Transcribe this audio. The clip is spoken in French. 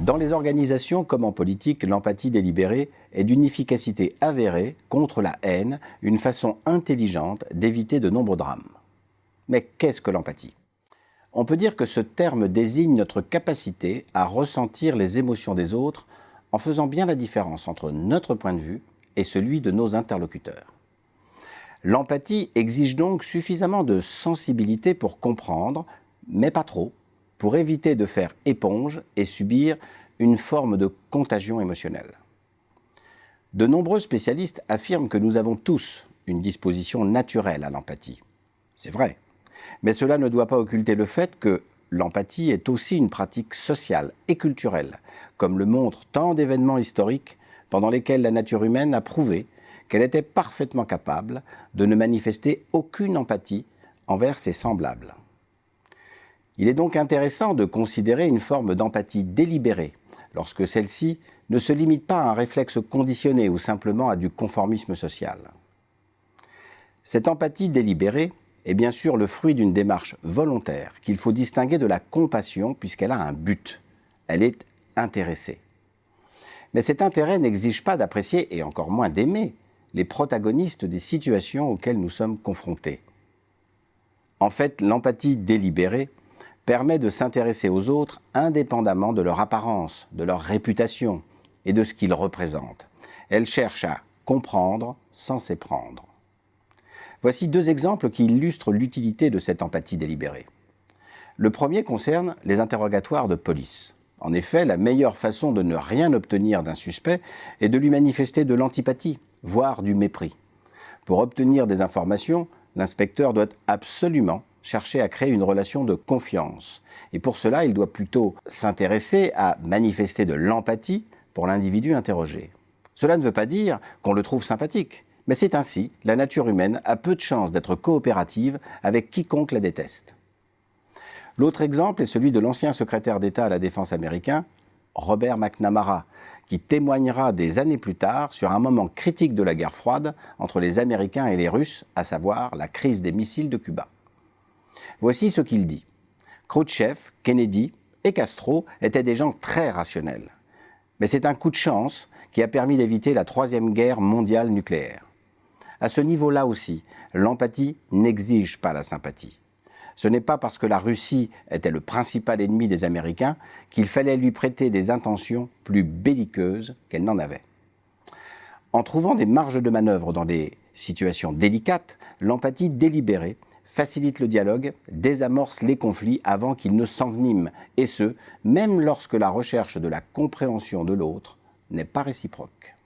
Dans les organisations comme en politique, l'empathie délibérée est d'une efficacité avérée contre la haine, une façon intelligente d'éviter de nombreux drames. Mais qu'est-ce que l'empathie ? On peut dire que ce terme désigne notre capacité à ressentir les émotions des autres en faisant bien la différence entre notre point de vue et celui de nos interlocuteurs. L'empathie exige donc suffisamment de sensibilité pour comprendre, mais pas trop, pour éviter de faire éponge et subir une forme de contagion émotionnelle. De nombreux spécialistes affirment que nous avons tous une disposition naturelle à l'empathie. C'est vrai, mais cela ne doit pas occulter le fait que l'empathie est aussi une pratique sociale et culturelle, comme le montrent tant d'événements historiques pendant lesquels la nature humaine a prouvé qu'elle était parfaitement capable de ne manifester aucune empathie envers ses semblables. Il est donc intéressant de considérer une forme d'empathie délibérée, lorsque celle-ci ne se limite pas à un réflexe conditionné ou simplement à du conformisme social. Cette empathie délibérée est bien sûr le fruit d'une démarche volontaire qu'il faut distinguer de la compassion puisqu'elle a un but. Elle est intéressée. Mais cet intérêt n'exige pas d'apprécier et encore moins d'aimer les protagonistes des situations auxquelles nous sommes confrontés. En fait, l'empathie délibérée permet de s'intéresser aux autres indépendamment de leur apparence, de leur réputation et de ce qu'ils représentent. Elle cherche à comprendre sans s'éprendre. Voici deux exemples qui illustrent l'utilité de cette empathie délibérée. Le premier concerne les interrogatoires de police. En effet, la meilleure façon de ne rien obtenir d'un suspect est de lui manifester de l'antipathie, voire du mépris. Pour obtenir des informations, l'inspecteur doit absolument chercher à créer une relation de confiance. Et pour cela, il doit plutôt s'intéresser à manifester de l'empathie pour l'individu interrogé. Cela ne veut pas dire qu'on le trouve sympathique, mais c'est ainsi, la nature humaine a peu de chances d'être coopérative avec quiconque la déteste. L'autre exemple est celui de l'ancien secrétaire d'État à la Défense américain, Robert McNamara, qui témoignera des années plus tard sur un moment critique de la guerre froide entre les Américains et les Russes, à savoir la crise des missiles de Cuba. Voici ce qu'il dit. Khrouchtchev, Kennedy et Castro étaient des gens très rationnels. Mais c'est un coup de chance qui a permis d'éviter la Troisième Guerre mondiale nucléaire. À ce niveau-là aussi, l'empathie n'exige pas la sympathie. Ce n'est pas parce que la Russie était le principal ennemi des Américains qu'il fallait lui prêter des intentions plus belliqueuses qu'elle n'en avait. En trouvant des marges de manœuvre dans des situations délicates, l'empathie délibérée facilite le dialogue, désamorce les conflits avant qu'ils ne s'enveniment, et ce, même lorsque la recherche de la compréhension de l'autre n'est pas réciproque.